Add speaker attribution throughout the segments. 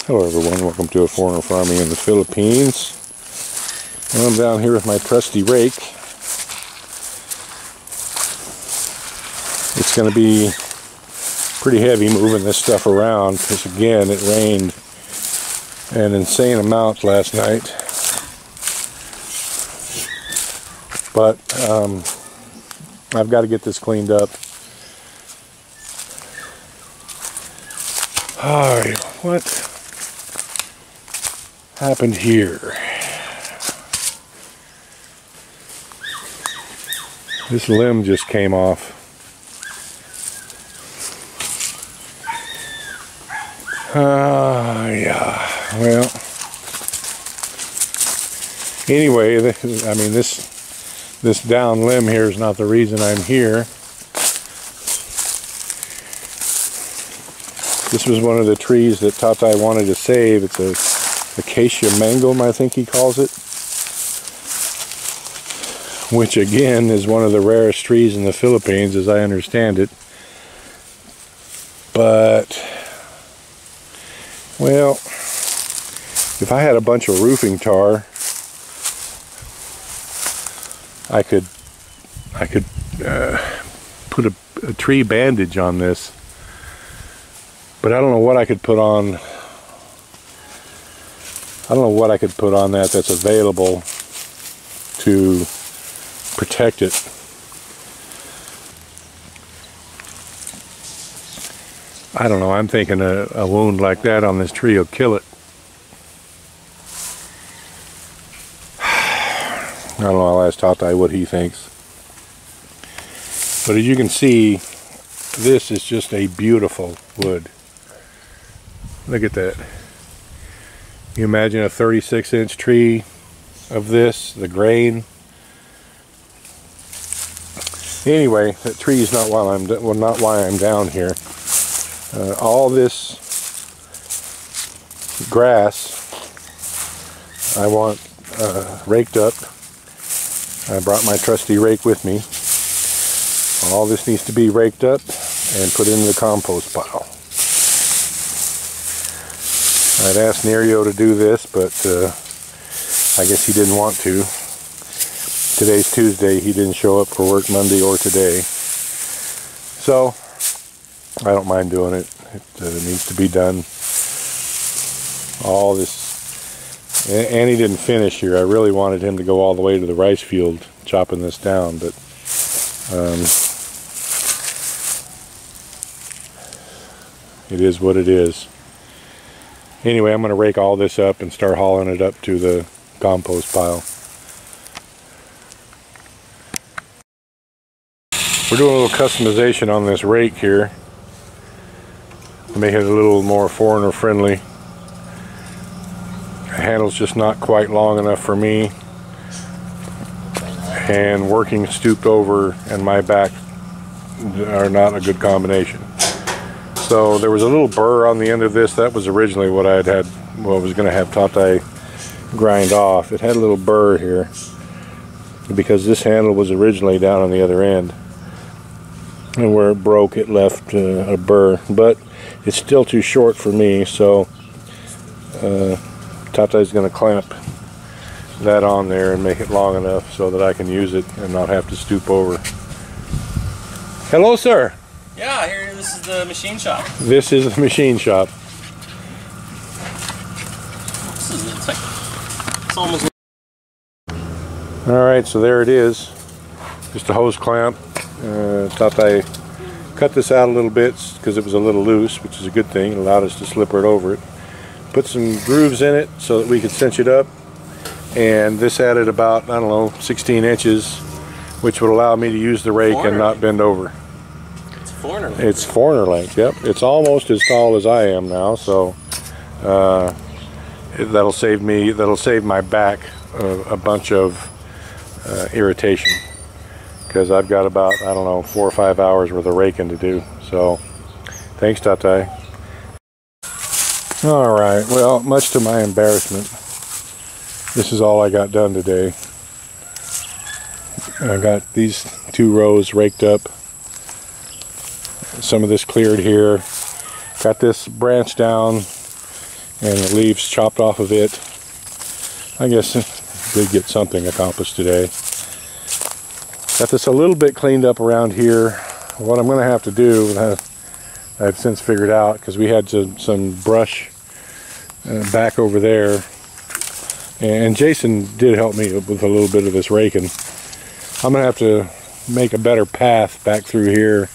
Speaker 1: Hello everyone, welcome to A Foreigner Farming in the Philippines. And I'm down here with my trusty rake. It's going to be pretty heavy moving this stuff around because again it rained an insane amount last night. But I've got to get this cleaned up. Alright, what happened here? This limb just came off. Yeah, well, anyway, I mean, this down limb here is not the reason I'm here. This was one of the trees that Tatai wanted to save. It's a acacia mangum, I think he calls it, which again is one of the rarest trees in the Philippines as I understand it. But well, if I had a bunch of roofing tar, I could put a tree bandage on this, but I don't know what I could put on. I don't know what I could put on that that's available to protect it. I don't know, I'm thinking a wound like that on this tree will kill it. I don't know, I'll ask Tatai what he thinks. But as you can see, this is just a beautiful wood. Look at that. You imagine a 36-inch tree of this, the grain. Anyway, that tree is not why I'm down here. All this grass I want raked up. I brought my trusty rake with me. All this needs to be raked up and put in the compost pile. I'd asked Nerio to do this, but I guess he didn't want to. Today's Tuesday, he didn't show up for work Monday or today. So, I don't mind doing it. It needs to be done. All this, and he didn't finish here. I really wanted him to go all the way to the rice field chopping this down, but it is what it is. Anyway, I'm going to rake all this up and start hauling it up to the compost pile. We're doing a little customization on this rake here to make it a little more foreigner friendly. The handle's just not quite long enough for me, and working stooped over and my back are not a good combination. So there was a little burr on the end of this. That was originally what I was going to have Tatai grind off. It had a little burr here because this handle was originally down on the other end, and where it broke it left a burr, but it's still too short for me, so Tatai's going to clamp that on there and make it long enough so that I can use it and not have to stoop over. Hello, sir.
Speaker 2: Yeah, here, this is the machine shop.
Speaker 1: This is the machine shop.
Speaker 2: It's almost...
Speaker 1: Alright, so there it is. Just a hose clamp. Tatai cut this out a little bit because it was a little loose, which is a good thing. It allowed us to slip right over it. Put some grooves in it so that we could cinch it up. And this added about, I don't know, 16 inches, which would allow me to use the rake and not bend over.
Speaker 2: Foreigner length.
Speaker 1: It's foreigner length, yep. It's almost as tall as I am now, so that'll save my back a bunch of irritation, because I've got about, I don't know, 4 or 5 hours worth of raking to do. So thanks, Tatai. Alright, well, much to my embarrassment, this is all I got done today. I got these 2 rows raked up. Some of this cleared here. Got this branch down and the leaves chopped off of it. I guess did get something accomplished today. Got this a little bit cleaned up around here. What I'm going to have to do, I've since figured out, because we had some brush back over there, and Jason did help me with a little bit of this raking. I'm going to have to make a better path back through here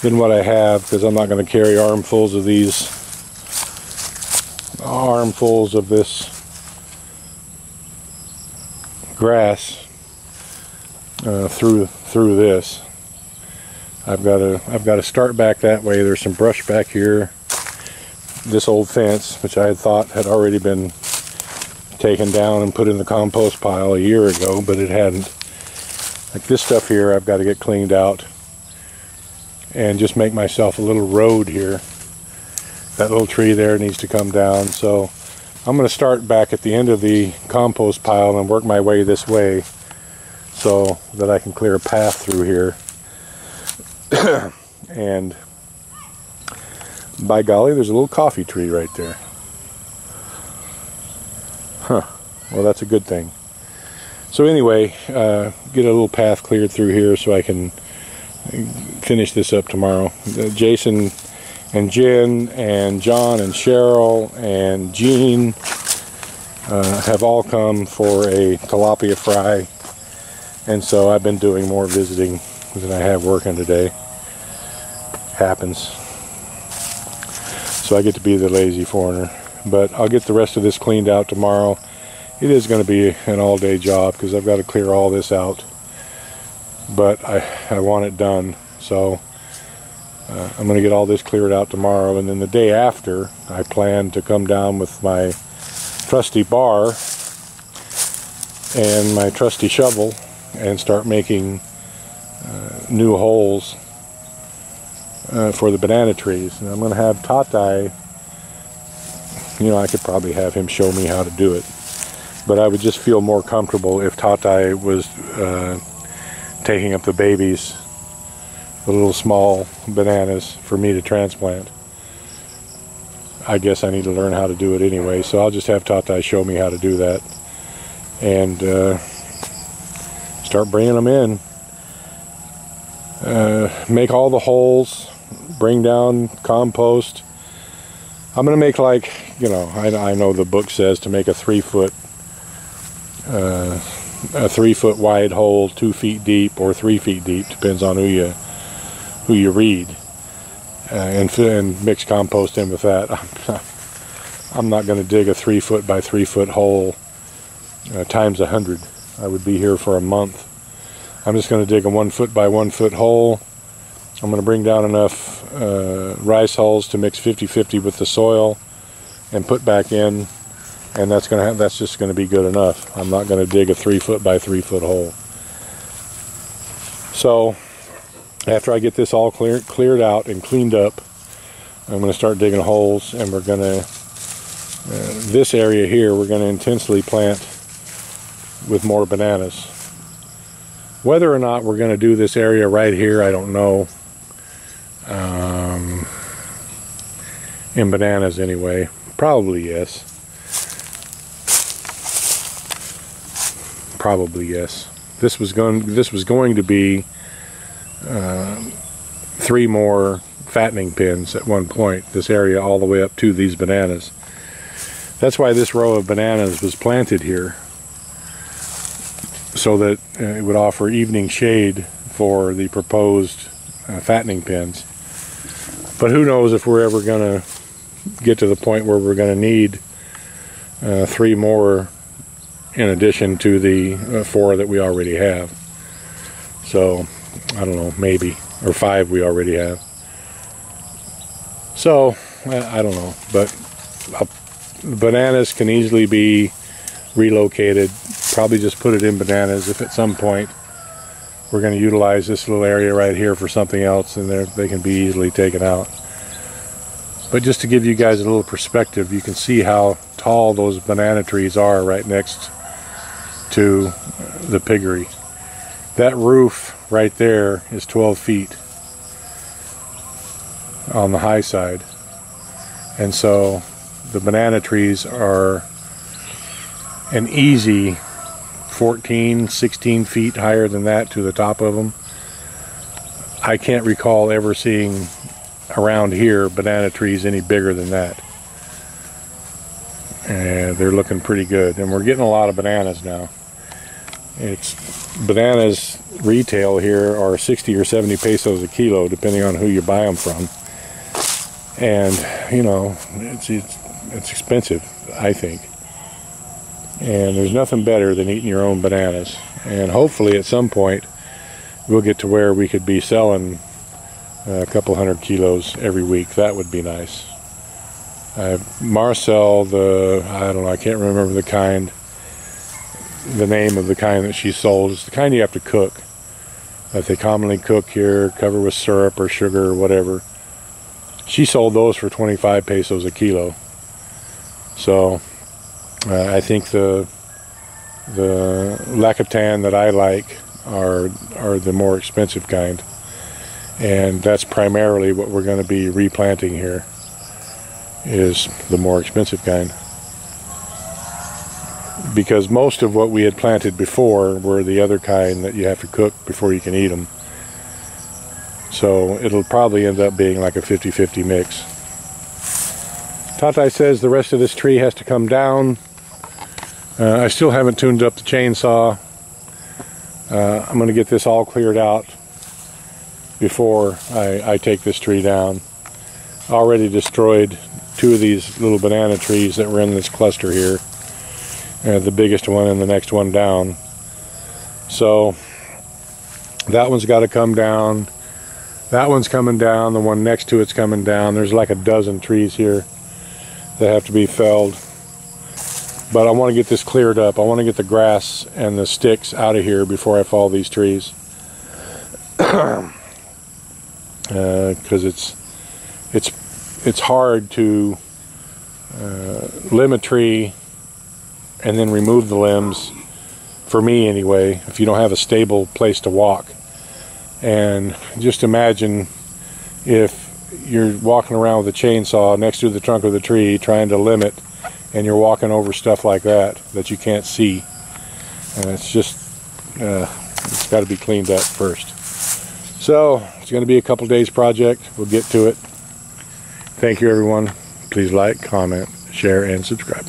Speaker 1: than what I have, because I'm not going to carry armfuls of this grass through this. I've got to start back that way. There's some brush back here. This old fence, which I had thought had already been taken down and put in the compost pile a year ago, but it hadn't. Like this stuff here, I've got to get cleaned out and just make myself a little road here. That little tree there needs to come down, so I'm going to start back at the end of the compost pile and work my way this way so that I can clear a path through here. And by golly, there's a little coffee tree right there. Huh. Well, that's a good thing. So anyway, get a little path cleared through here so I can finish this up tomorrow. Jason and Jen and John and Cheryl and Jean have all come for a tilapia fry, and so I've been doing more visiting than I have working today. Happens. So I get to be the lazy foreigner, but I'll get the rest of this cleaned out tomorrow. It is going to be an all-day job because I've got to clear all this out, but I want it done, so I'm going to get all this cleared out tomorrow, and then the day after I plan to come down with my trusty bar and my trusty shovel and start making new holes for the banana trees. And I'm going to have Tatai, you know, I could probably have him show me how to do it, but I would just feel more comfortable if Tatai was taking up the babies, the little small bananas, for me to transplant. I guess I need to learn how to do it anyway, so I'll just have Tatai show me how to do that and start bringing them in. Make all the holes, bring down compost. I'm going to make, like, you know, I know the book says to make a 3 foot wide hole, 2 feet deep or 3 feet deep, depends on who you read, and mix compost in with that. I'm not going to dig a 3 foot by 3 foot hole times 100. I would be here for a month. I'm just going to dig a 1 foot by 1 foot hole. I'm going to bring down enough rice hulls to mix 50-50 with the soil and put back in, and that's just going to be good enough. I'm not going to dig a 3 foot by 3 foot hole. So after I get this all cleared out and cleaned up, I'm going to start digging holes, and we're going to this area here we're going to intensely plant with more bananas. Whether or not we're going to do this area right here, I don't know. In bananas anyway, probably yes. Probably yes. This was going to be 3 more fattening pens at one point. This area all the way up to these bananas. That's why this row of bananas was planted here, so that it would offer evening shade for the proposed fattening pens. But who knows if we're ever going to get to the point where we're going to need 3 more in addition to the 4 that we already have. So I don't know, maybe, or 5 we already have. So I don't know, but bananas can easily be relocated. Probably just put it in bananas. If at some point we're going to utilize this little area right here for something else, and they can be easily taken out. But just to give you guys a little perspective, you can see how tall those banana trees are right next to the piggery. That roof right there is 12 feet on the high side, and so the banana trees are an easy 14, 16 feet higher than that to the top of them. I can't recall ever seeing around here banana trees any bigger than that. And they're looking pretty good, and we're getting a lot of bananas now. Bananas retail here are 60 or 70 pesos a kilo, depending on who you buy them from. And you know, it's expensive, I think. And there's nothing better than eating your own bananas. And hopefully at some point we'll get to where we could be selling a couple hundred kilos every week. That would be nice. Marcel, I don't know, I can't remember the name of the kind that she sold. It's the kind you have to cook, that they commonly cook here, cover with syrup or sugar or whatever. She sold those for 25 pesos a kilo. So I think the Lacatan that I like are the more expensive kind, and that's primarily what we're going to be replanting here, is the more expensive kind, because most of what we had planted before were the other kind that you have to cook before you can eat them. So it'll probably end up being like a 50-50 mix. Tatai says the rest of this tree has to come down. I still haven't tuned up the chainsaw. I'm going to get this all cleared out before I take this tree down. I already destroyed 2 of these little banana trees that were in this cluster here. The biggest one and the next one down. So that one's got to come down. That one's coming down. The one next to it's coming down. There's like a dozen trees here that have to be felled. But I want to get this cleared up. I want to get the grass and the sticks out of here before I fall these trees. Because it's hard to limb a tree and then remove the limbs, for me anyway, if you don't have a stable place to walk. And just imagine if you're walking around with a chainsaw next to the trunk of the tree trying to limb it, and you're walking over stuff like that you can't see. And it's just, it's got to be cleaned up first. So it's going to be a couple days project. We'll get to it. Thank you, everyone. Please like, comment, share, and subscribe.